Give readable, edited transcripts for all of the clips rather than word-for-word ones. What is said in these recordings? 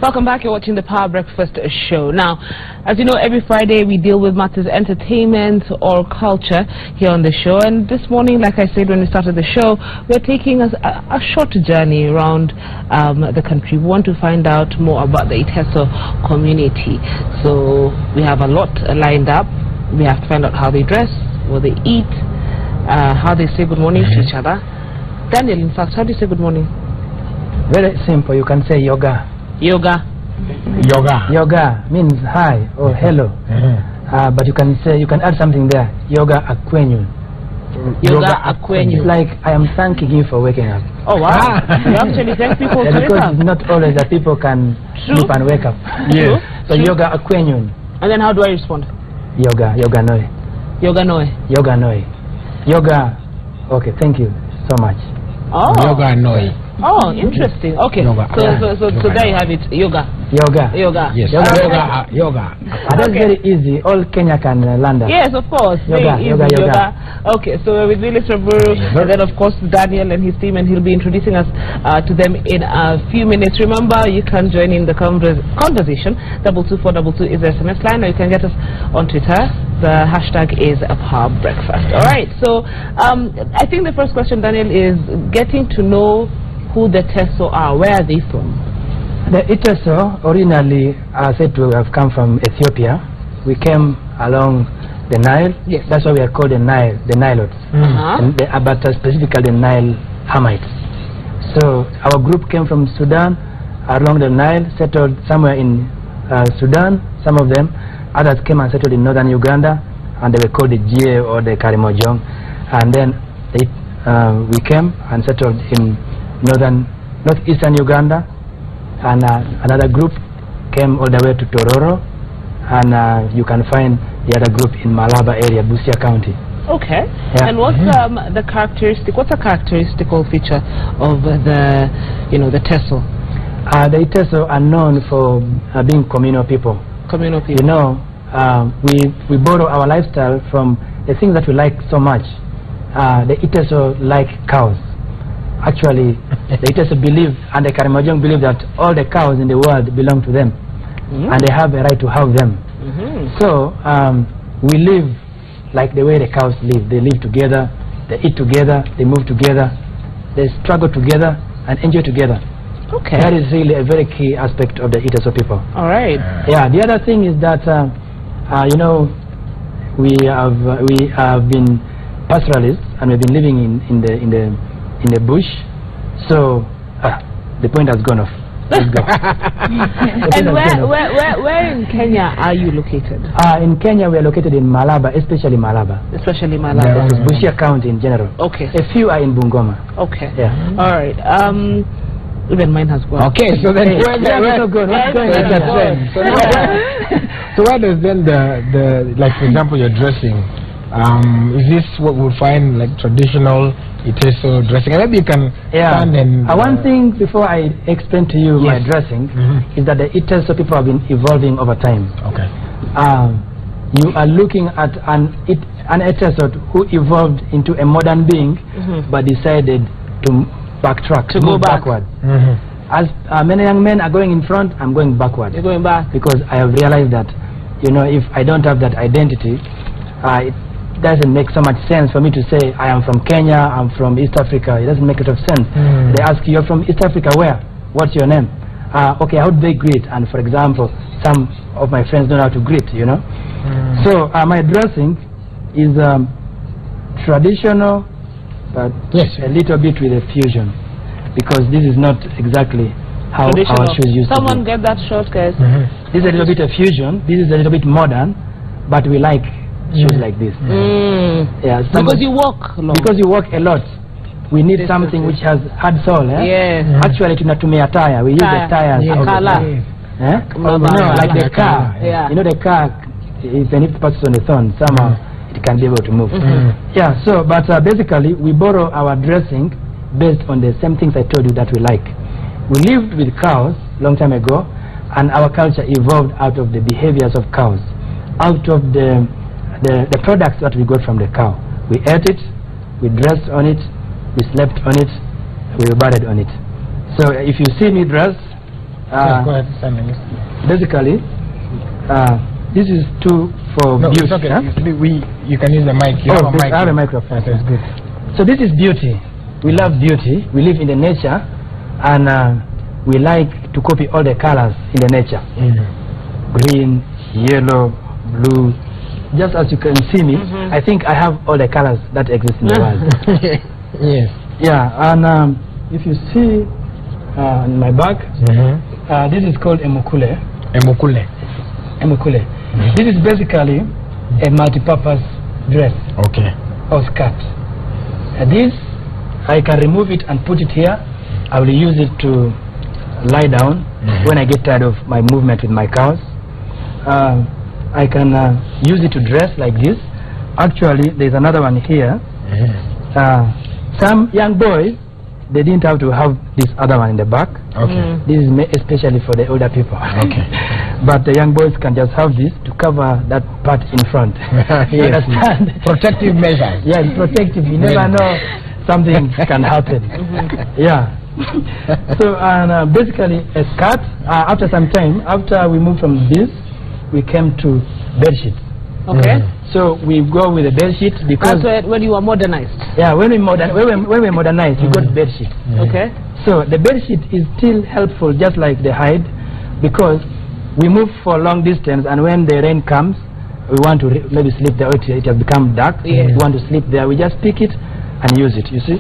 Welcome back. You're watching the Power Breakfast Show. Now, as you know, every Friday we deal with matters entertainment or culture here on the show. And this morning, like I said when we started the show, we're taking a short journey around the country. We want to find out more about the Iteso community. So we have a lot lined up. We have to find out how they dress, what they eat, how they say good morning to each other. Daniel, in fact, how do you say good morning? Very simple. You can say yoga. Yoga. Yoga. Yoga means hi or hello. But you can add something there. Yoga akwenyu. Yoga akwenyu. It's like I am thanking you for waking up. Oh wow! You actually thank people to wake because up. it's not always that people can sleep and wake up. Yes. So yoga akwenyu. And then how do I respond? Yoga noe. Yoga noe. Yoga noe. Yoga. Okay, thank you so much. Oh. Yoga noe. Oh, interesting. Okay. Yoga. So there you have it. Yoga. Yoga. Yoga. Yes. Yoga. Yoga. That's very easy. All Kenya can learn that. Yes, of course. Yoga. Very easy. Yoga. Okay, so we're with Willis Raburu, and then of course Daniel and his team, and he'll be introducing us to them in a few minutes. Remember, you can join in the conversation. 22422 is the SMS line, or you can get us on Twitter. The hashtag is #PowerBreakfast. All right. So I think the first question, Daniel, is getting to know who the Iteso are. Where are they from? The Iteso originally are said to have come from Ethiopia. We came along the Nile. Yes. That's why we are called the Nilotes. And but specifically the Nile Hamites. So our group came from Sudan along the Nile, settled somewhere in Sudan, some of them. Others came and settled in northern Uganda, and they were called the Jie or the Karimojong. And then we came and settled in northeastern Uganda, and another group came all the way to Tororo, and you can find the other group in Malaba area, Busia County. Okay. Yeah. And what's the characteristic? What's a characteristical feature of the Iteso? The Iteso are known for being communal people. Communal people. You know, we borrow our lifestyle from the things that we like so much. The Iteso like cows. Actually, the Iteso believe, and the Karimojong believe, that all the cows in the world belong to them, and they have a right to have them. So we live like the way the cows live. They live together, they eat together, they move together, they struggle together and enjoy together. Okay. That is really a very key aspect of the Iteso people. All right. Yeah. The other thing is that you know, we have been pastoralists, and we've been living in the bush. So the point has gone off. Let's go. And where in Kenya are you located? In Kenya we are located in Malaba, especially Malaba. Especially Malaba. This is Busia County in general. Okay. A few are in Bungoma. Okay. Yeah. All right. Even mine has gone. Okay, so then so where does then the like, for example, your dressing, is this what we'll find like traditional Iteso dressing? And maybe you can stand and one thing before I explain to you my dressing is that the Iteso people have been evolving over time. Okay. You are looking at an Iteso who evolved into a modern being, but decided to backtrack, to go backward. As many young men are going in front, I'm going backward. You're going back. Because I have realized that, you know, if I don't have that identity, it doesn't make so much sense for me to say I am from Kenya, I'm from East Africa. It doesn't make a lot of sense. They ask you, you're from East Africa, where? What's your name? Okay, how do they greet? And for example, some of my friends don't know how to greet, you know. So my dressing is traditional, but a little bit with a fusion, because this is not exactly how our shoes used to be. Someone get that short, guys. This is a little bit of fusion. This is a little bit modern, but we like shoes like this. Yeah, because you walk long. Because you walk a lot. We need something which has hard sole. Yes. Actually, tunatumia tire. We use the tires. Like the car. You know, the car, even if it passes on the thorn, somehow it can be able to move. Yeah. So, but basically, we borrow our dressing based on the same things I told you that we like. We lived with cows long time ago, and our culture evolved out of the behaviors of cows, out of the products that we got from the cow. We ate it, we dressed on it, we slept on it, we were buried on it. So if you see me dressed, Go ahead, basically, this is two for beauty. It's okay. Huh? You can use the mic. You have a mic. I have a microphone. That's good. So this is beauty. We love beauty. We live in the nature, and we like to copy all the colors in the nature. Green, yellow, blue. Just as you can see me, I think I have all the colors that exist in the world. Yes. Yeah, and if you see in my back, this is called emukule. Emukule. Emukule. This is basically a multi-purpose dress. Okay. Or skirt. This, I can remove it and put it here. I will use it to lie down when I get tired of my movement with my cows. I can use it to dress like this. Actually, there's another one here. Some young boys, they didn't have to have this other one in the back. Okay. This is especially for the older people. Okay. But the young boys can just have this to cover that part in front. You understand? Protective measures. Yeah, it's protective. You never know something can happen. Yeah. So basically a skirt. After some time, after we moved from this, we came to bed sheets. Okay. So we go with the bed sheet because that's when you were modernized. Yeah, when we modernized, we got bed sheet. Okay. So the bed sheet is still helpful, just like the hide, because we move for long distance, and when the rain comes, we want to maybe sleep there. It has become dark. We want to sleep there. We just pick it and use it. You see,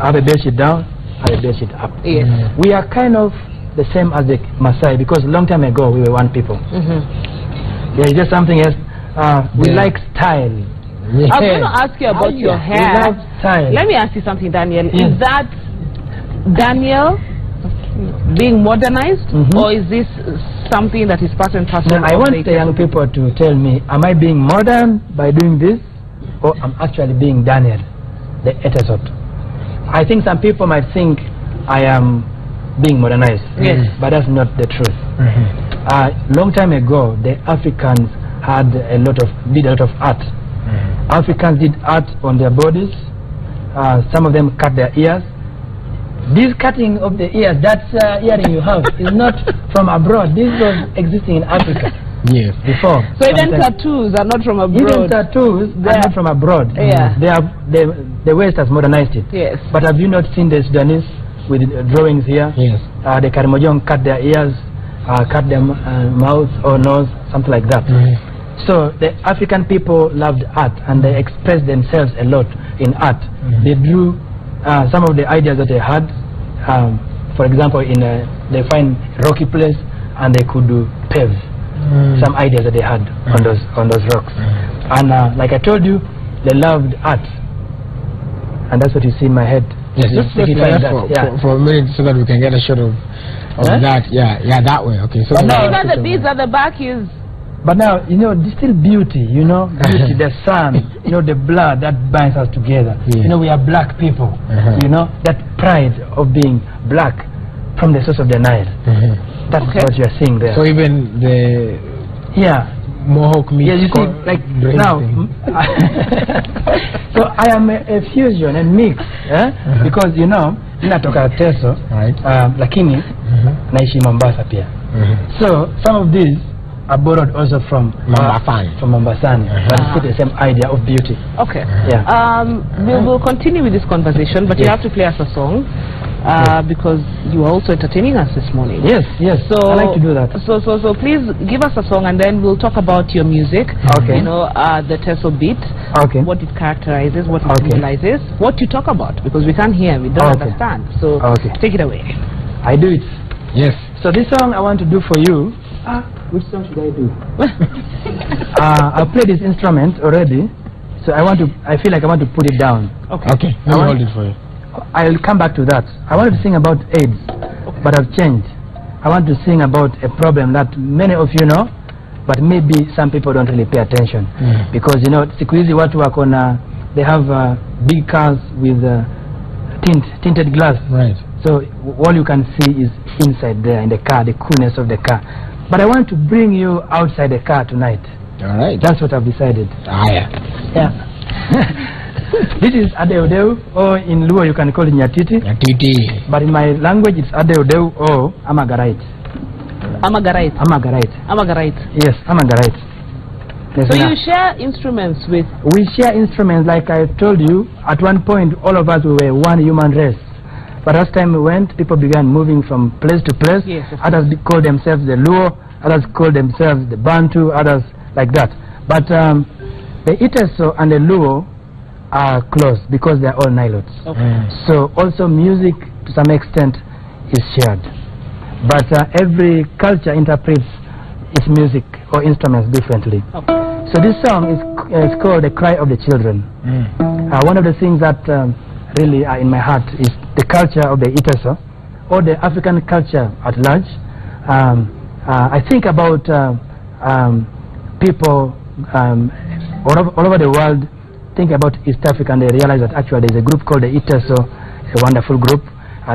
I have a bed sheet down, I have a bed sheet up. Yes. We are kind of the same as the Maasai, because a long time ago we were one people. There is just something else. We like style. I was going to ask you about your hair. We love style. Let me ask you something, Daniel. Is that Daniel being modernized, or is this something that is part and parcel? I want the young people to tell me, am I being modern by doing this, or I'm actually being Daniel, the Iteso? I think some people might think I am being modernized, but that's not the truth. Long time ago, the Africans did a lot of art. Africans did art on their bodies. Some of them cut their ears. This cutting of the ears, that earring you have, is not from abroad. This was existing in Africa. Yes. Before. So even tattoos are not from abroad. Even tattoos are not from abroad. Yeah. The West has modernized it. Yes. But have you not seen the Sudanese with drawings here? Yes. The Karimojong cut their ears, cut their mouth or nose, something like that. So the African people loved art, and they expressed themselves a lot in art. They drew some of the ideas that they had. For example, they find rocky place, and they could pave some ideas that they had on those rocks. And like I told you, they loved art, and that's what you see in my head. Yes, just for a minute so that we can get a shot of that. Yeah, that way. Okay. So even the beads at the back is. But now, you know, there's still beauty, you know, beauty, the sun, you know, the blood that binds us together. You know, we are black people, you know, that pride of being black from the source of the Nile. That's what you're seeing there. So even the Mohawk meets you see, like now, so I am a fusion, a mix, because, you know, natoka Iteso, lakini naishi Mombasa pia. So some of these are borrowed also from Mombasani, but it's the same idea of beauty. Okay. We'll continue with this conversation, but you have to play us a song because you are also entertaining us this morning. Yes. So I like to do that. So please give us a song, and then we'll talk about your music. Okay. You know, the Iteso beat. Okay. What it characterizes, what it symbolizes, what you talk about, because we can't hear, we don't understand. So take it away. I do it. Yes. So this song I want to do for you. Which song should I do? I've played this instrument already, so I feel like I want to put it down. Okay. Let me hold it for you. I'll come back to that. I wanted to sing about AIDS, but I've changed. I want to sing about a problem that many of you know, but maybe some people don't really pay attention. Because, you know, siku hizi watu wakona, they have big cars with tinted glass. Right. So all you can see is inside there in the car, the coolness of the car. But I want to bring you outside the car tonight. All right. That's what I've decided. Yeah. This is Adeodeu, or in Luo you can call it Nyatiti. Nyatiti. But in my language it's Adeodeu or Amagarait. Amagarite. Yes, Amagarite. Yes, so you share instruments with? We share instruments, like I told you. At one point, all of us were one human race. But as time went, people began moving from place to place. Yes, others called themselves the Luo, others called themselves the Bantu, others like that. But the Iteso and the Luo are close because they are all Nilotes. So also music to some extent is shared. But every culture interprets its music or instruments differently. So this song is called The Cry of the Children. One of the things that really are in my heart is the culture of the Iteso, or the African culture at large. I think about people all over the world think about East Africa, and they realize that actually there is a group called the Iteso, a wonderful group.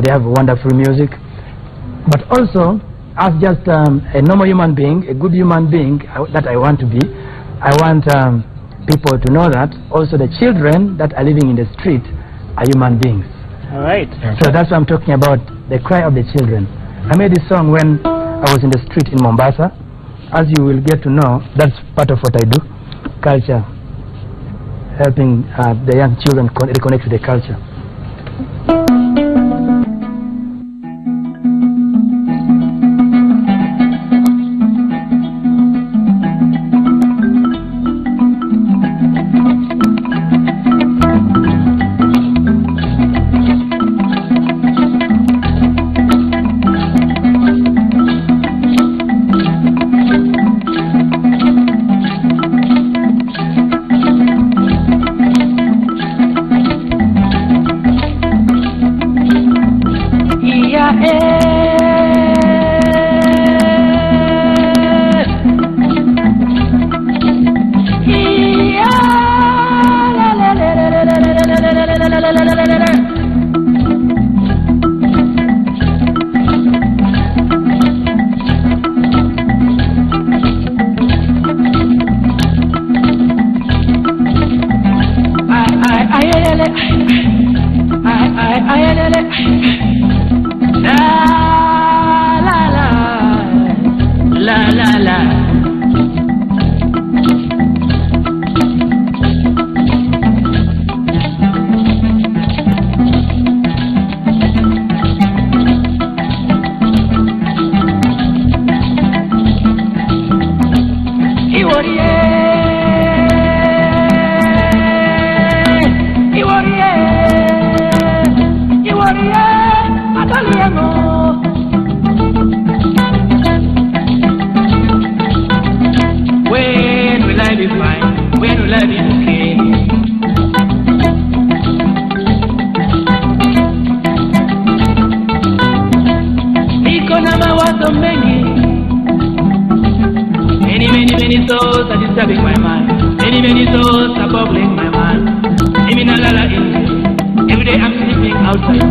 They have wonderful music. But also, as just a normal human being, a good human being that I want to be, I want people to know that also the children that are living in the street are human beings. All right. So that's what I'm talking about, the cry of the children. I made this song when I was in the street in Mombasa. As you will get to know, that's part of what I do, culture, helping the young children reconnect to the culture. Many thoughts are disturbing my mind. Many thoughts are bubbling my mind. Every day I'm sleeping outside.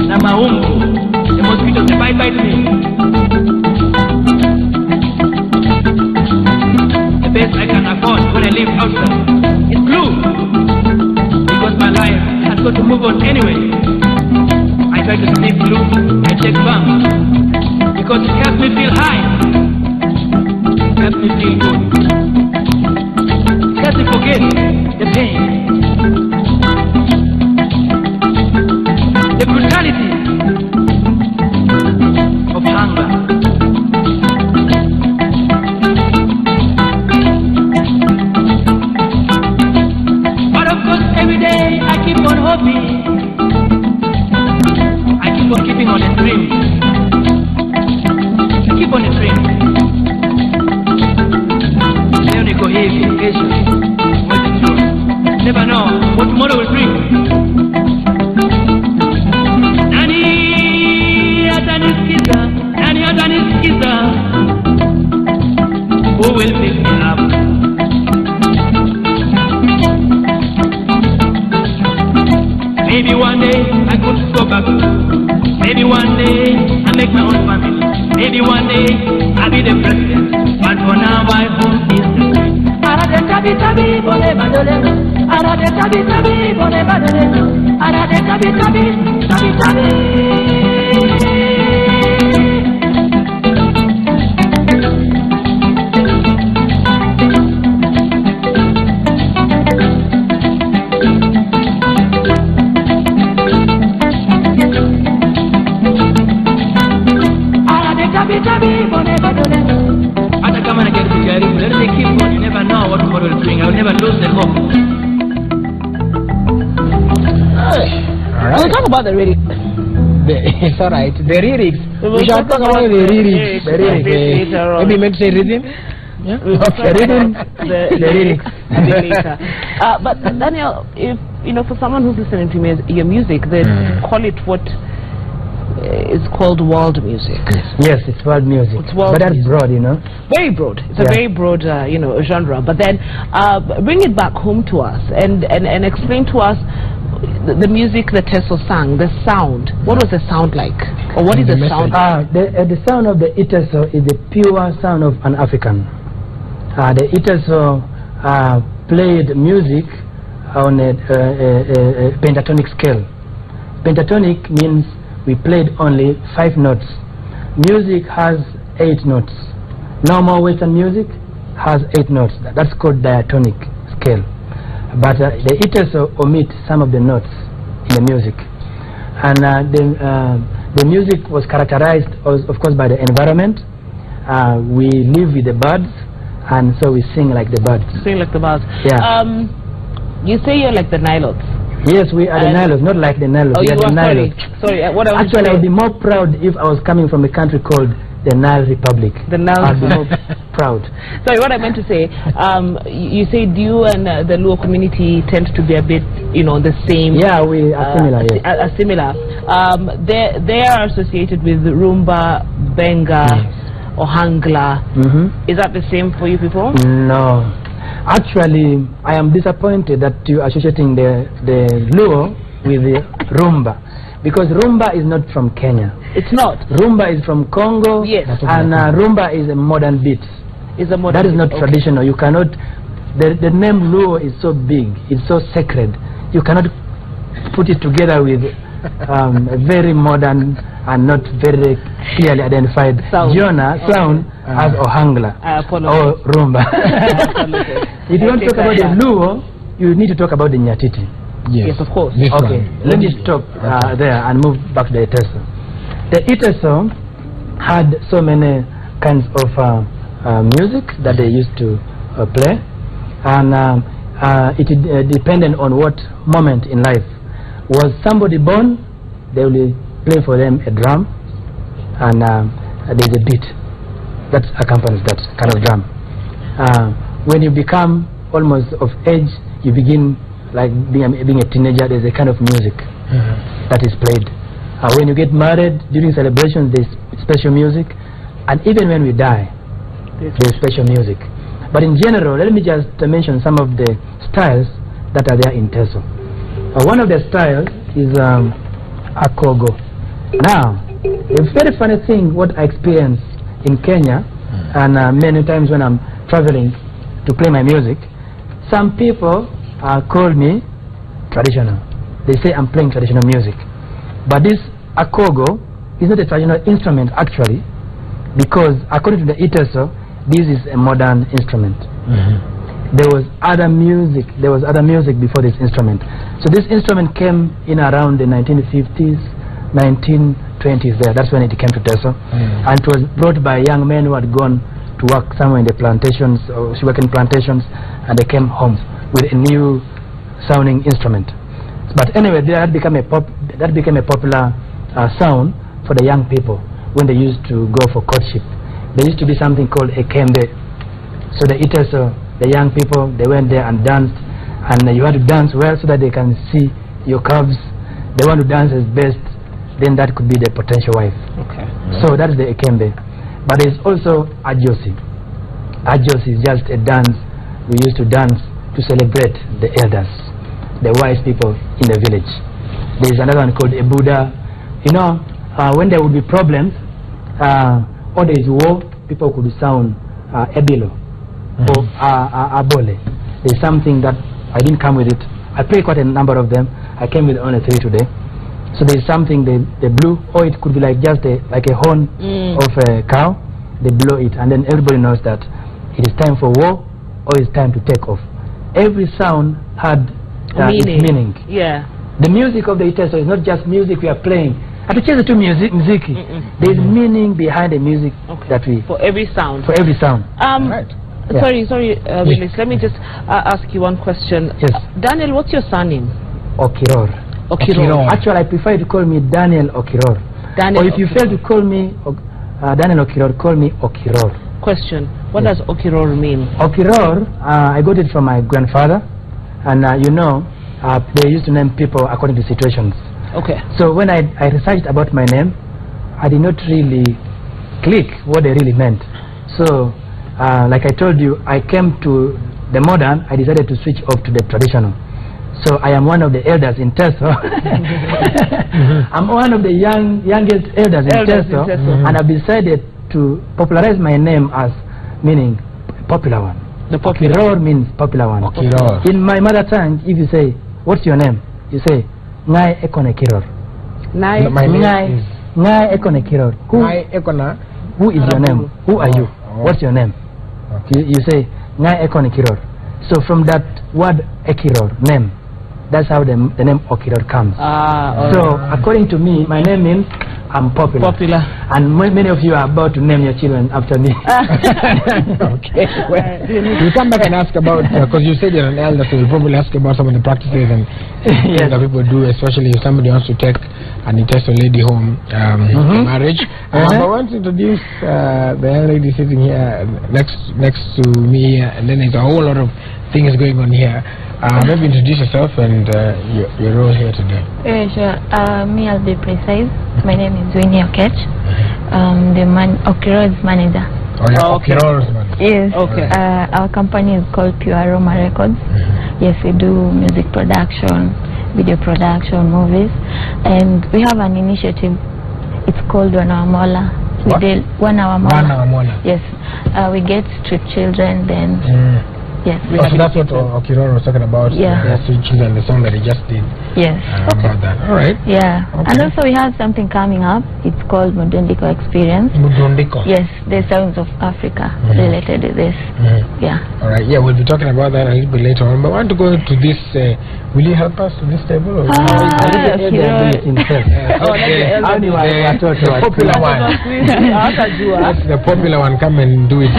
The mosquitoes, they bite me. The best I can afford when I live outside is blue. Because my life has got to move on anyway. I try to sleep blue, I take balm. Because it helps me feel high. Helps me feel good. Helps me forget the pain, the brutality of hunger. But of course, every day I keep on hoping. I keep on keeping on a dream. I keep on a dream. Never know what tomorrow will bring. Nani ataniskiza, who will pick me up? Maybe one day I could go back. Maybe one day I make my own family. Maybe one day I'll be the president. But for now my home is the same. Tabi bone badole, arade tabi bone badole, arade tabi. I'll never lose the hope. We'll talk about the lyrics. It's alright. The lyrics. We shall talk about the lyrics. Maybe meant to say rhythm. Yeah. Okay. The lyrics. A bit later. But Daniel, if for someone who's listening to your music, they call it what is called world music. Yes, it's world music. It's world but that's music. broad, Very broad. It's a very broad, genre. But then, bring it back home to us and explain to us the music that Iteso sang, the sound. What was the sound like? Or what is the sound? The sound of the Iteso is the pure sound of an African. The Iteso played music on a pentatonic scale. Pentatonic means we played only 5 notes. Music has 8 notes. Normal Western music has 8 notes. That's called diatonic scale. But the Iteso omit some of the notes in the music. And the music was characterized, of course, by the environment. We live with the birds, and so we sing like the birds. Sing like the birds. Yeah. You say you're like the Nilots. Yes, we are the Nilots, not like the Nilots. Oh, we you are the Nilots. Sorry, what I Actually, I would be more proud if I was coming from a country called the Nile Republic. The Nile. I'd be more proud. Sorry, what I meant to say, you said you and the Luo community tend to be a bit, the same. Yeah, we are similar. Yes. Are similar. They are associated with Rumba, Benga, or Hangla. Is that the same for you people? No. Actually, I am disappointed that you are associating the Luo with the Rumba, because Rumba is not from Kenya. It's not. Rumba is from Congo. Yes. And Rumba is a modern beat. It's a modern That is beat. not traditional. You cannot. The name Luo is so big. It's so sacred. You cannot put it together with a very modern and not very clearly identified sound as Ohangla or Rumba. If you want to talk about the Luo, you need to talk about the Nyatiti. Yes, of course. Okay, let me stop there and move back to the Iteso. The Iteso had so many kinds of music that they used to play, and it depended on what moment in life. Was somebody born, they will play for them a drum, and there's a beat that accompanies that kind of drum. When you become almost of age, you begin like being a teenager, there's a kind of music that is played. When you get married, during celebrations, there's special music, and even when we die, there's special music. But in general, let me just mention some of the styles that are there in Iteso. One of the styles is Akogo. Now, a very funny thing, what I experience in Kenya, and many times when I'm traveling to play my music, some people call me traditional. They say I'm playing traditional music. But this Akogo is not a traditional instrument actually, because according to the Iteso, this is a modern instrument. There was other music before this instrument. So this instrument came in around the 1950s, 1920s there. That's when it came to Iteso. And it was brought by young men who had gone to work somewhere in the plantations or sugarcane plantations, and they came home with a new sounding instrument. But anyway, that became a popular sound for the young people when they used to go for courtship. There used to be something called a kembe. So the Iteso, the young people, they went there and danced, and you had to dance well so that they can see your curves. They want to dance as best, then that could be the potential wife. Okay. So that's the ekembe. But there's also ajosi. Ajosi is just a dance we used to dance to celebrate the elders, the wise people in the village. There's another one called a Buddha. When there would be problems or there is war, people could sound ebilo or abole. There's something that I didn't come with it. I play quite a number of them. I came with only 3 today. So there's something they blew, or it could be like just like a horn of a cow. They blow it, and then everybody knows that it is time for war or it's time to take off. Every sound had its meaning. Yeah. The music of the Iteso is not just music we are playing. Atucheze tu muziki. There is meaning behind the music that we. For every sound. For every sound. Right. Sorry, Willis. Let me just ask you one question. Yes. Daniel, what's your surname? Okiror. Okiror. Actually, I prefer you to call me Daniel Okiror. Daniel. Or if you fail to call me Daniel Okiror, call me Okiror. Question. What does Okiror mean? Okiror, I got it from my grandfather, and they used to name people according to situations. Okay. So when I researched about my name, I did not really click what they really meant. So, like I told you, I came to the modern, I decided to switch off to the traditional. So I am one of the elders in Iteso. I'm one of the youngest elders in Iteso, and I've decided to popularize my name as meaning popular one. The popular Okiror means popular one. Okiror. In my mother tongue, if you say, what's your name? You say, Ngai Ekone Kiror. My name is Ngai Ekone Kiror. Who is your name? Who are you? What's your name? Okay. You say, Ngai Ekone Kiror. So from that word Ekiror, name, that's how the name Okiror comes. So according to me, my name means I'm popular. And many of you are about to name your children after me. Okay. Well, we'll come back and ask about, because you said you're an elder, so we'll probably ask about some of the practices and things that people do, especially if somebody wants to take an Iteso lady home for marriage. But I want to introduce the young lady sitting here next to me, and then there's a whole lot of things going on here. Maybe introduce yourself and your role here today. Sure. Me, I'll be precise. My name is Winnie Okech. The Okiror's manager. Oh, yeah, Okiror's manager. Yes. Okay. Our company is called Pure Aroma Records. Yes, we do music production, video production, movies, and we have an initiative. It's called 1 Hour Mola. We did 1 Hour Mola. 1 Hour Mola. Yes. We get street children then. Yes. So that's what Okiror was talking about. Yeah. Street children, the song that he just did. Yes. About that. All right. Yeah. Okay. And also we have something coming up. It's called Mudundiko Experience. Mudundiko. Yes, the sounds of Africa related to this. Yeah. All right. Yeah, we'll be talking about that a little bit later on. But I want to go to this. Will you help us to this table? Or Okay. The popular one. That's the popular one. Come and do it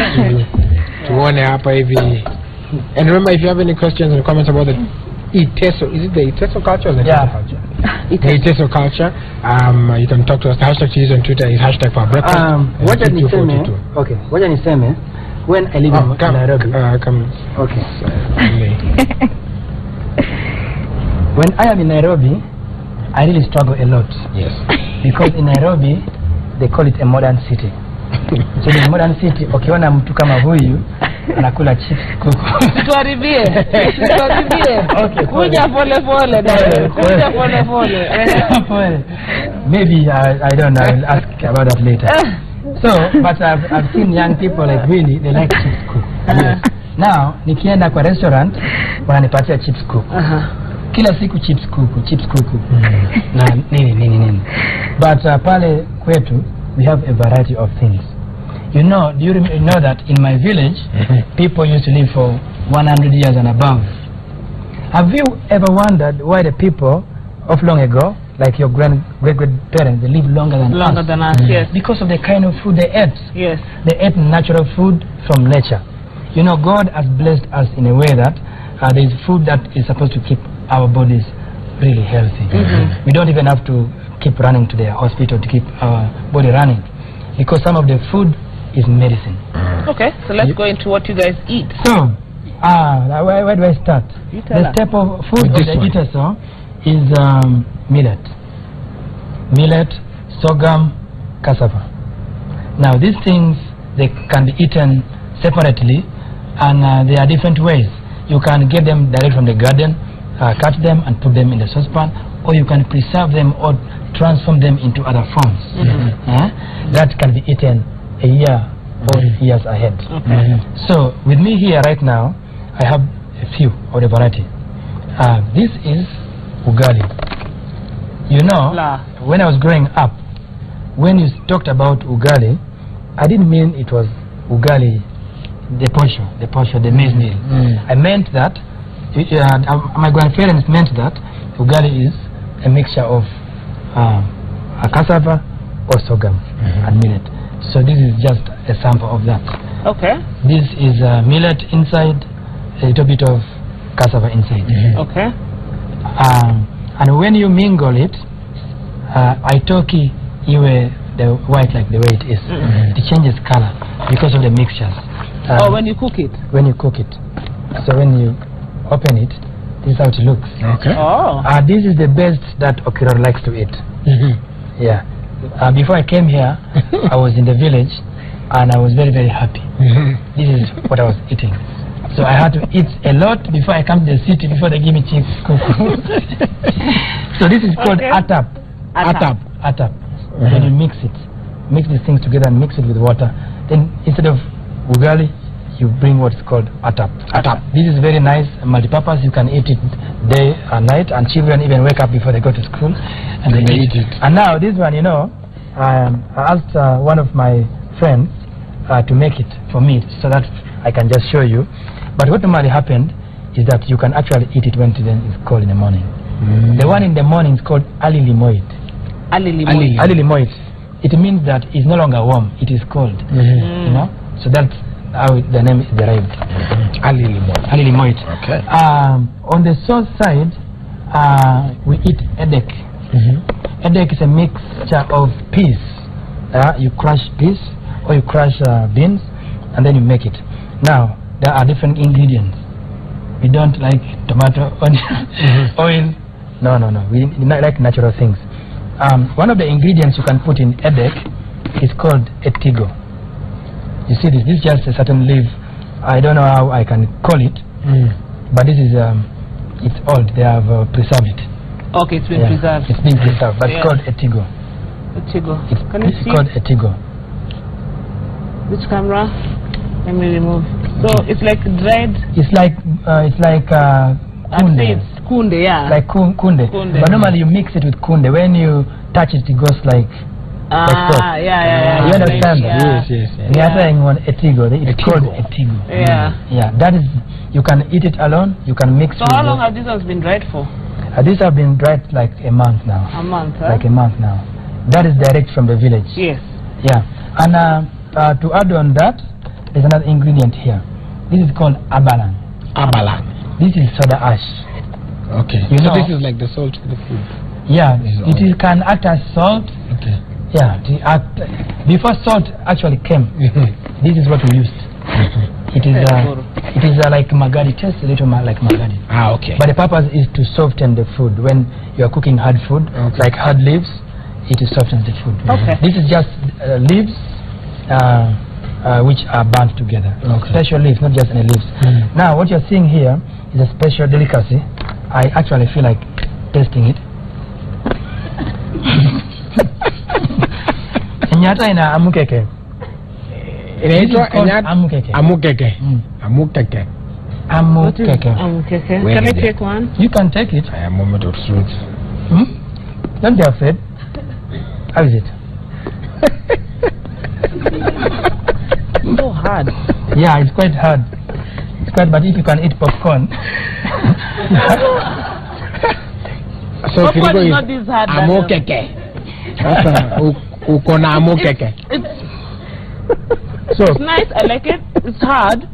to one hapa hivi. And remember, if you have any questions and comments about the Iteso, is it the Iteso culture or the Iteso culture? The Iteso culture. You can talk to us. The hashtag to use on Twitter is hashtag for breakfast. Okay. What niseme? When I live in Nairobi. Okay. When I am in Nairobi, I really struggle a lot. Yes. Because in Nairobi, they call it a modern city. So in modern city, ukiona mtu kama huyu anakula chips kuku. Tuharibie. Okay. Kuja pole pole dada. Kuja pole pole. Maybe I don't know. I'll ask about that later. So, but I've seen young people like really they like chips kuku. Yes. Now, nikienda kwa restaurant wananipatia chips kuku. Kila siku chips kuku. Na nini. But pale kwetu we have a variety of things. Do you know that in my village, people used to live for 100 years and above? Have you ever wondered why the people of long ago, like your great-grandparents, they live longer than us? Yes. Because of the kind of food they ate. Yes. They ate natural food from nature. You know, God has blessed us in a way that there is food that is supposed to keep our bodies really healthy. We don't even have to keep running to the hospital to keep our body running, because some of the food is medicine. Okay, so let's go into what you guys eat. So, where do I start? The staple food of the Iteso is millet, sorghum, cassava. Now these things, they can be eaten separately, and there are different ways. You can get them direct from the garden, cut them and put them in the saucepan, or you can preserve them or transform them into other forms. That can be eaten a year or years ahead. So with me here right now, I have a few of the variety. This is ugali. You know, when I was growing up, when you talked about ugali, I didn't mean it was ugali, the posho, the maize meal. I meant that, my grandparents meant that ugali is a mixture of a cassava or sorghum and millet. So this is just a sample of that. Okay. This is millet inside, a little bit of cassava inside. Okay. And when you mingle it, Itoki, the white like the way it is, it changes color because of the mixtures. When you cook it? When you cook it. So when you open it, this is how it looks. Okay. Oh. This is the best that Okiror likes to eat. Yeah. Before I came here, I was in the village and I was very, very happy. This is what I was eating. So I had to eat a lot before I come to the city, before they give me cheap cook. So this is called atap. Atap. Then you mix these things together and mix it with water. Then instead of ugali, you bring what's called atap. This is very nice, multi-purpose. You can eat it day and night, and children even wake up before they go to school and they eat it. And now this one, I asked one of my friends to make it for me so that I can just show you. But what normally happened is that you can actually eat it when it's cold in the morning. The one in the morning is called ali limoit. Ali limoit. It means that it's no longer warm; it is cold. So that's how the name is derived. Ali limoit. Okay. On the sauce side, we eat edek. Edek is a mixture of peas. You crush peas or you crush beans, and then you make it. Now there are different ingredients. We don't like tomato, onion, oil. No. We like natural things. One of the ingredients you can put in edek is called etigo. You see this is just a certain leaf. I don't know how I can call it, but this is it's old. They have preserved it. Okay, it's been preserved. It's been preserved, but it's called etigo. It's called etigo. Which camera? Let me remove. So it's like dried. It's like kunde. Kunde, yeah. Like kunde. But normally you mix it with kunde. When you touch it, it goes like soap. Yeah. You understand? Yeah. Yes. Etigo. It's called etigo. Yeah. That is. You can eat it alone. You can mix. So how long have these ones been dried for? These have been dried like a month now. A month, huh? Like a month now. That is direct from the village. Yes. Yeah. And to add on that, there's another ingredient here. This is called abalan. This is soda ash. Okay. So this is like the salt to the food. Yeah. It can act as salt. Okay. Yeah. Before salt actually came, this is what we used. It is like magadi. It tastes a little like magadi. Okay. But the purpose is to soften the food. When you are cooking hard food, like hard leaves, it softens the food. Okay. This is just leaves which are burnt together. Special leaves, not just any leaves. Now what you're seeing here is a special delicacy. I actually feel like tasting it. Nyata ina amukeke. Amukeke. Amukeke. Can I take one? You can take it. I am a moment of truth. Don't be afraid. How is it? So hard. Yeah, it's quite hard. But if you can eat popcorn. So popcorn is not this hard. Amukeke. Ukona amukeke. It's nice. I like it. It's hard,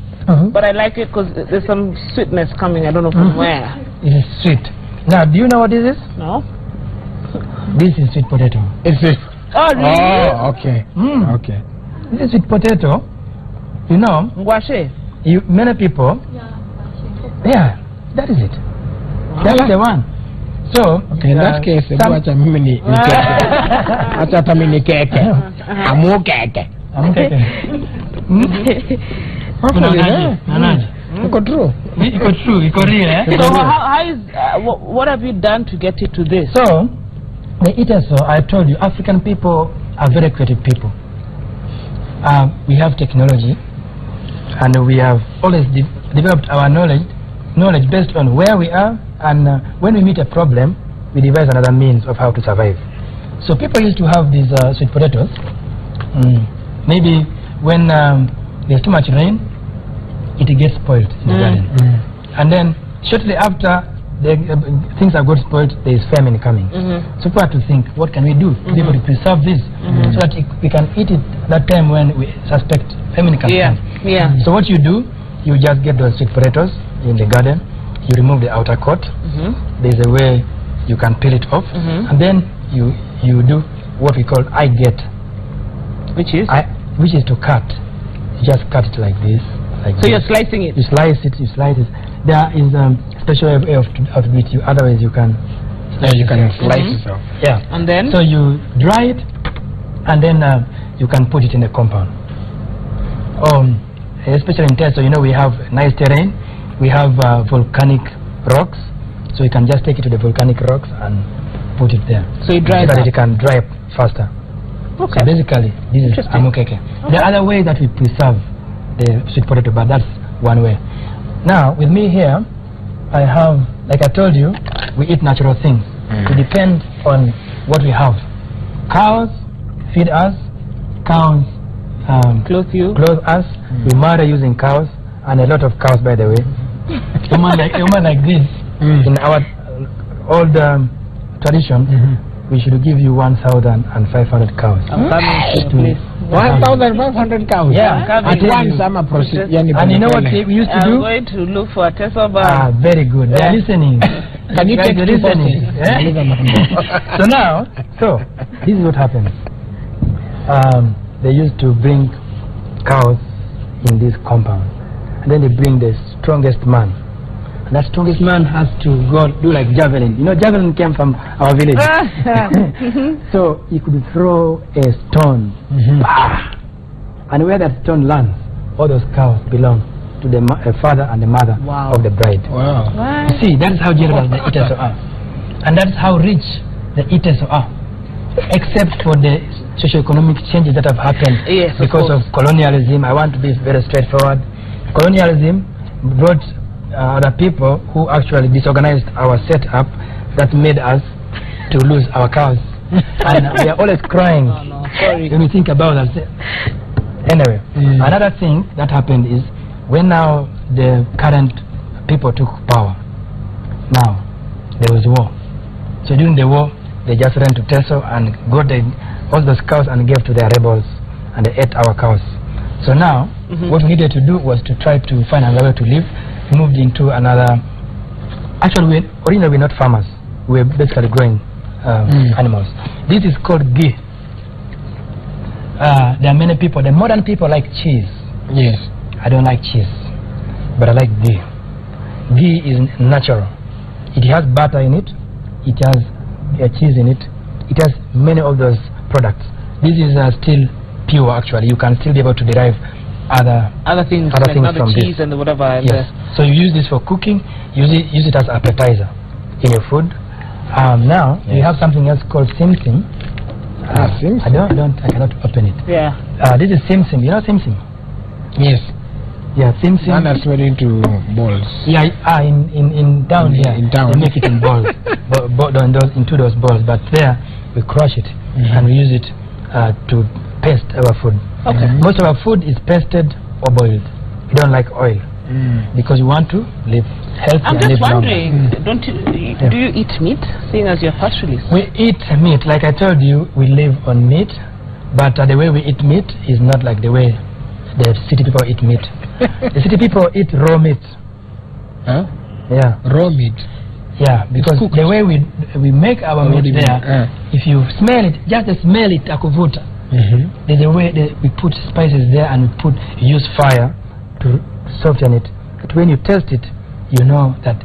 but I like it because there's some sweetness coming. I don't know from where. It is sweet. Now, do you know what this is? No. This is sweet potato. It's it. Oh, really? Oh, okay. Okay. This is sweet potato. You know, many people. Yeah, that is it. That's the one. So, in that case, So what have you done to get it to this? So the Iteso, I told you, African people are very creative people. We have technology, and we have always developed our knowledge based on where we are, and when we meet a problem, we devise another means of how to survive. So people used to have these sweet potatoes. Maybe when there's too much rain, it gets spoiled in the garden. And then shortly after things have got spoiled, there is famine coming. So people have to think, what can we do to be able to preserve this so that we can eat it that time when we suspect famine can come. Yeah. So what you do, you just get those sweet potatoes in the garden, you remove the outer coat, there's a way you can peel it off, and then you do what we call eye get. Which is? Which is to cut. You just cut it like this. So you're slicing it? You slice it. There is a special way of doing it. Otherwise you can... Yeah, you can slice yourself. Yeah. And then? So you dry it, and then you can put it in a compound. Especially in Iteso, you know, we have nice terrain. We have volcanic rocks. So you can just take it to the volcanic rocks and put it there. So you dry so it that it can dry up faster. Okay. So basically, this is amukeke. The other way that we preserve the sweet potato, but that's one way. Now, with me here, I have, like I told you, we eat natural things. It depends on what we have. Cows feed us. Cows clothe us. We marry using cows, and a lot of cows, by the way. A woman like this, in our old tradition, we should give you 1,500 cows. I'm coming to you, please. 1,500 cows? Yeah. At once, I'm a process. And you know what we used to do? I'm going to look for a Iteso bar. Very good. They are listening. Can you take listening? So now, this is what happens. They used to bring cows in this compound, and then they bring the strongest man. And that strongest man has to go do like javelin. You know, javelin came from our village. So he could throw a stone. And where that stone lands, all those cows belong to the father and the mother of the bride. Wow. You see, that's how generous the Iteso are. And that's how rich the Iteso are. Except for the socio-economic changes that have happened because of colonialism. I want to be very straightforward. Colonialism brought other people who actually disorganized our setup that made us to lose our cows. And we are always crying when we think about that. Anyway, another thing that happened is when now the current people took power, now there was war. So during the war, they just ran to Iteso and got all those cows and gave to their rebels, and they ate our cows. So now, what we needed to do was to try to find another way to live. We moved into another... Actually, originally we're not farmers. We're basically growing animals. This is called ghee. There are many people, the modern people like cheese. Yes. I don't like cheese, but I like ghee. Ghee is natural. It has butter in it. It has cheese in it. It has many of those products. This is still pure, actually. You can still be able to derive other things from cheese this. And whatever. Yes. So you use this for cooking. Use it as appetizer in your food. Now we have something else called simsim. Simsim? I cannot open it. Yeah. This is simsim. You know simsim? Yes. Yeah, simsim. And that's made into balls. Yeah, in town here. In town. They make it in balls, into those balls. But there, we crush it and we use it to paste our food. Okay. Most of our food is pasted or boiled. We don't like oil because we want to live healthy. I'm just wondering, do you eat meat, seeing as you're pastoralist? We eat meat. Like I told you, we live on meat, but the way we eat meat is not like the way the city people eat meat. The city people eat raw meat. Huh? Yeah. Raw meat? Yeah, because the way we make our meat there, if you smell it, just smell it, akuvuta. There's a way we put spices there and we use fire to soften it. But when you taste it, you know that,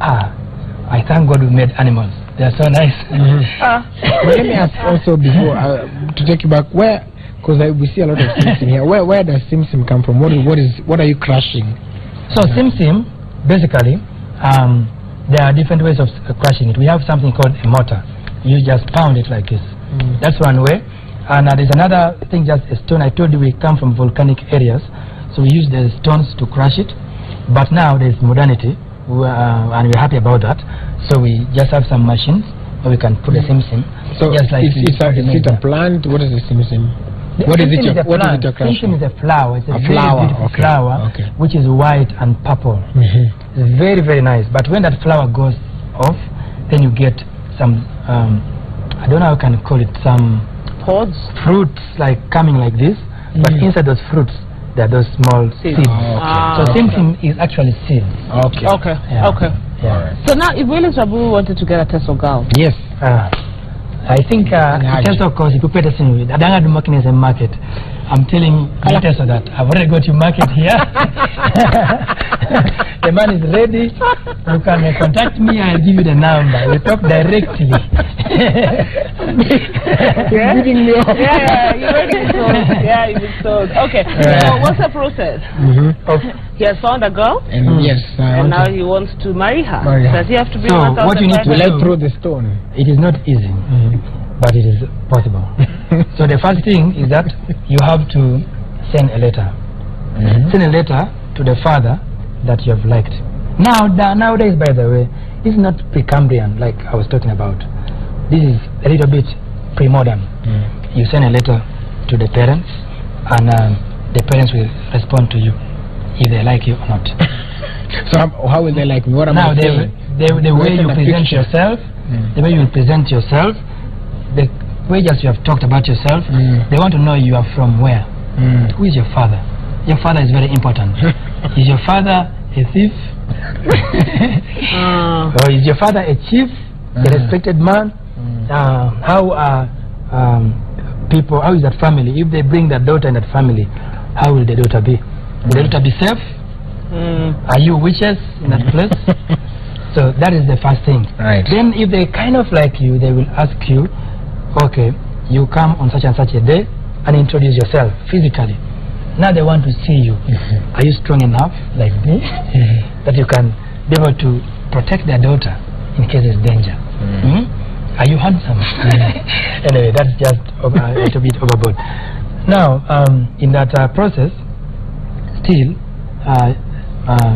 I thank God we made animals. They're so nice. But let me ask also before, to take you back, where, because we see a lot of simsim here, where does simsim come from? What are you crushing? So simsim, basically, there are different ways of crushing it. We have something called a mortar. You just pound it like this. That's one way. And there's another thing, just a stone. I told you we come from volcanic areas, so we use the stones to crush it. But now there's modernity, and we're happy about that. So we just have some machines where we can put a simsim. So just like is it a plant? What is a simsim? What is it you're crushing? Simsim is a flower. It's a flower, very beautiful flower, which is white and purple. It's very, very nice. But when that flower goes off, then you get some, I don't know how I can call it, some pods, fruits like coming like this, but inside those fruits, there are those small seeds. So same thing is actually seeds. Okay. So now, if Willis Rabu wanted to get a Iteso girl, yes, I think Iteso, because if you put us in with Adanga do market, I'm telling Iteso that I've already got you market here. The man is ready. You can contact me. I'll give you the number. We talk directly. Yeah, you've already been told. Yeah, you've been told. Okay. So what's the process? He has found a girl. And yes, and now he wants to marry her. Does he have to be? So what you need to let through the stone. It is not easy, but it is possible. So the first thing is that you have to send a letter. Send a letter to the father that you have liked. Nowadays, by the way, this is not Precambrian like I was talking about. This is a little bit pre-modern. You send a letter to the parents, and the parents will respond to you if they like you or not. So how will they like me? What am I saying? The way you present yourself, the way you present yourself, the way just you have talked about yourself, they want to know you are from where. Who is your father? Your father is very important. Is your father a thief? Or is your father a chief, a respected man? How are people, how is that family? If they bring their daughter in that family, how will the daughter be? Will the daughter be safe? Are you witches in that place? So that is the first thing. Then if they kind of like you, they will ask you, okay, you come on such and such a day and introduce yourself physically. Now they want to see you. Are you strong enough, like me, that you can be able to protect their daughter in case there's danger? Are you handsome? Anyway, that's just a little bit overboard. Now, in that process, still,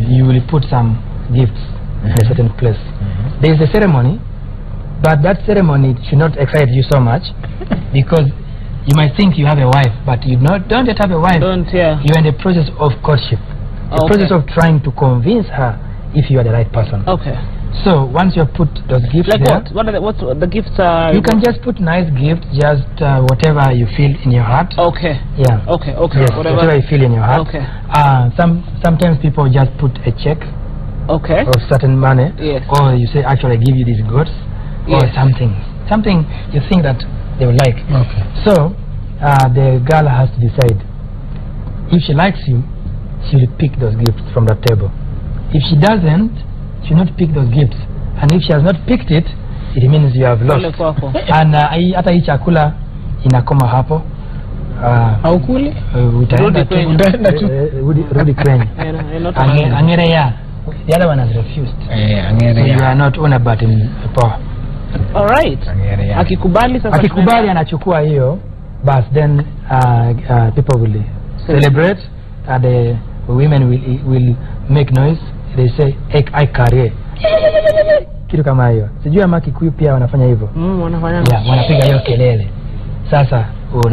you will put some gifts in a certain place. There is a ceremony, but that ceremony should not excite you so much, because you might think you have a wife, but you don't yet have a wife. You're in the process of courtship, the process of trying to convince her if you are the right person. So once you have put those gifts there, what are the gifts? You can just put nice gifts, just whatever you feel in your heart. Yes, whatever you feel in your heart. Sometimes people just put a check of certain money, or you say, actually I give you these goods, or something you think that they will like. So the girl has to decide. If she likes you, she will pick those gifts from the table. If she doesn't, she will not pick those gifts. And if she has not picked it, it means you have lost. And hata hii chakula inakoma hapo. Haukuli? Utaenda tu. Rudi kwenye. Angerea. The other one has refused. So you are not on about him. Alright. Akikubali anachukua hiyo, but then people will celebrate, and the women will make noise. They say I carry kitu kama hiyo. Sijui ama Kikuyu pia wanafanya hivyo. Wanapiga hiyo kelele. Sasa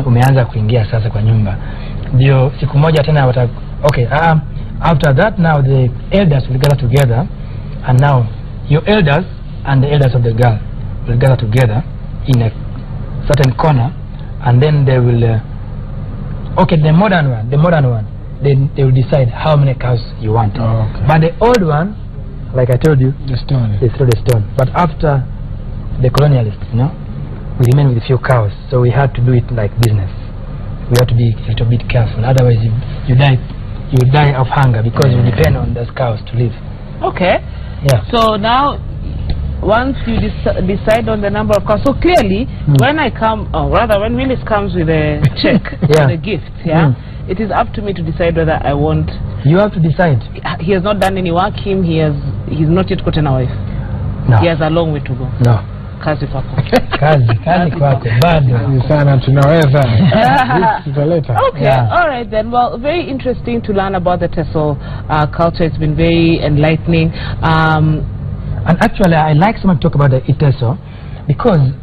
umeanza kuingia sasa kwa nyumba. Ndio siku moja tena after that, now the elders will gather together, and now your elders and the elders of the girl will gather together in a certain corner, and then they will the modern one, then they will decide how many cows you want. But the old one, like I told you, they throw the stone. But after the colonialists, we remain with a few cows, so we had to do it like business. We have to be a little bit careful, otherwise you die of hunger, because you depend on those cows to live. So now, once you decide on the number of cows, so clearly when I come, or rather when Willis comes with a check and a gift, it is up to me to decide whether I want. You have to decide. He has not done any work. He's not yet gotten a wife. No. He has a long way to go. No. Kazi kwako. Kazi kwako. Bado sana tunaweza. All right then. Well, very interesting to learn about the Iteso culture. It's been very enlightening. And actually, I like someone to talk about the Iteso,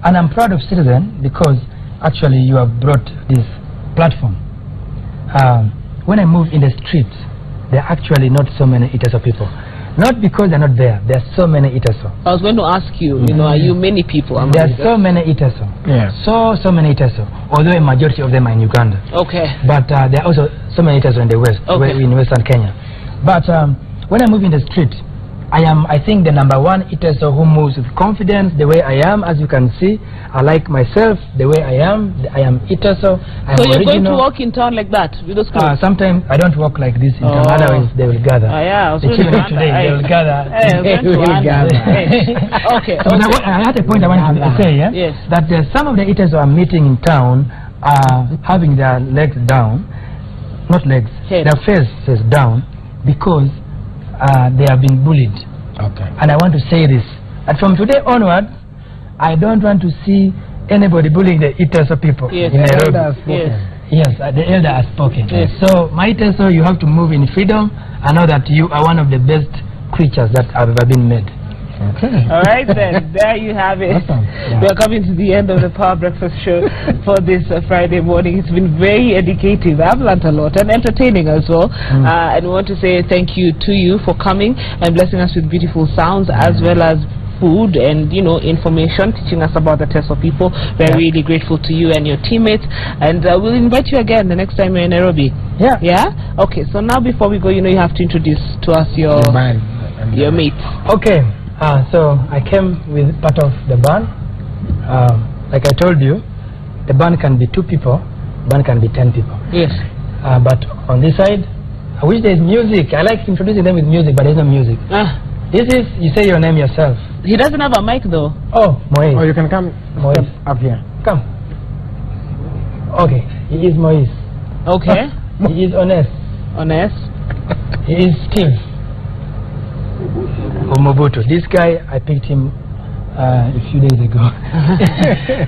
and I'm proud of Citizen, because actually you have brought this platform. When I move in the streets, there are actually not so many Iteso people. Not because they're not there. There are so many Iteso. I was going to ask you, you know, are you many people? There are so many Iteso. Yeah. So many Iteso. Although a majority of them are in Uganda. Okay. But there are also so many Iteso in the West, in Western Kenya. But when I move in the street, I think the #1 Iteso who moves with confidence, the way I am, as you can see. I like myself the way I am. I am Iteso. So you're going to walk in town like that with those clothes? Sometimes I don't walk like this in town, otherwise they will gather. Yeah, the children today, they will gather. They will gather. Okay. I had a point I wanted to say, Yes. that some of the Iteso are meeting in town are having their legs down, not legs, their faces down, because they have been bullied. Okay. And I want to say this, that from today onward, I don't want to see anybody bullying the Iteso people in Nairobi. Yes, the elder has spoken. Yes. So, my Iteso, you have to move in freedom and know that you are one of the best creatures that have ever been made. Okay. All right then, there you have it. Awesome. Yeah. We are coming to the end of the Power Breakfast show for this Friday morning. It's been very educative. I've learned a lot and entertaining as well. And we want to say thank you to you for coming and blessing us with beautiful sounds as well as food and, you know, information, teaching us about the Iteso people. We're really grateful to you and your teammates, and we'll invite you again the next time you're in Nairobi. Yeah. Okay, so now before we go, you know, you have to introduce to us your mates. Okay. So I came with part of the band. Like I told you, the band can be 2 people, the band can be 10 people. Yes. But on this side, I wish there is music. I like introducing them with music, but there's no music. This is, you say your name yourself. He doesn't have a mic though. Oh, Moise. Oh, you can come up here. Come. Okay, he is Moise. Okay. He is Honest. Honest. He is Steve. Mobutu. This guy, I picked him a few days ago.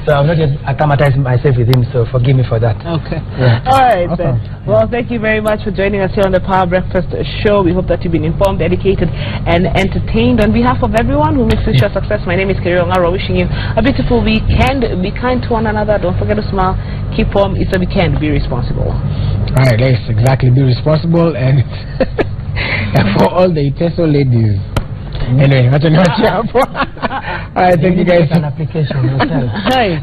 So I'm not just acclimatizing myself with him, so forgive me for that. Okay. Yeah. All right then. Well, thank you very much for joining us here on the Power Breakfast show. We hope that you've been informed, educated and entertained. On behalf of everyone who makes this show a success, my name is Okiror, wishing you a beautiful weekend. Be kind to one another. Don't forget to smile. Keep warm. It's a weekend. Be responsible. All right, yes, exactly. Be responsible and for all the Iteso ladies. Anyway, that's enough for. Alright, thank you guys. An application yourself.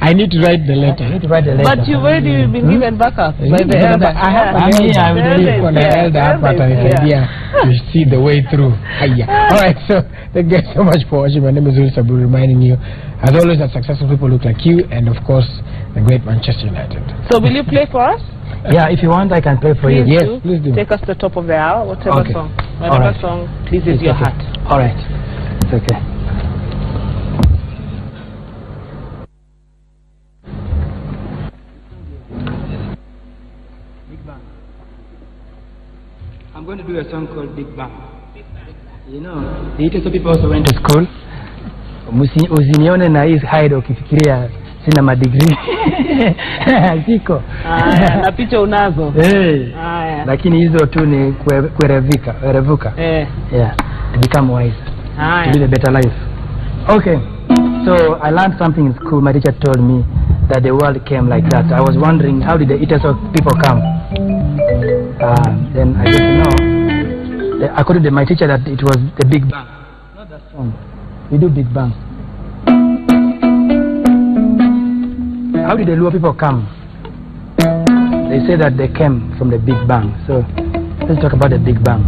I need to write the letter. I need to write the letter. But you've already been given backup by the elder. I have an elder. The elder but idea to see the way through. Alright, so thank you guys so much for watching. My name is Sabu, reminding you, as always, that successful people look like you, and of course, the great Manchester United. So will you play for us? Yeah, if you want, I can play for you. Yes, please do. Take us to the top of the hour, whatever song. Whatever song pleases your heart. All right. It's okay. Big Bang. I'm going to do a song called Big Bang. You know, the Iteso people also went to school. Usinione na hii hide ukifikiria sina madegree. Ziko. Na picha unazo. Lakini hizo tu ni kuerevuka. Yeah. To become wise. To live a better life. Okay. So I learned something in school. My teacher told me that the world came like that. I was wondering, how did the Iteso people come? Then I didn't know. According to my teacher, that it was the Big Bang. Not that song. We do Big Bang. How did the Luo people come? They say that they came from the Big Bang. So let's talk about the Big Bang.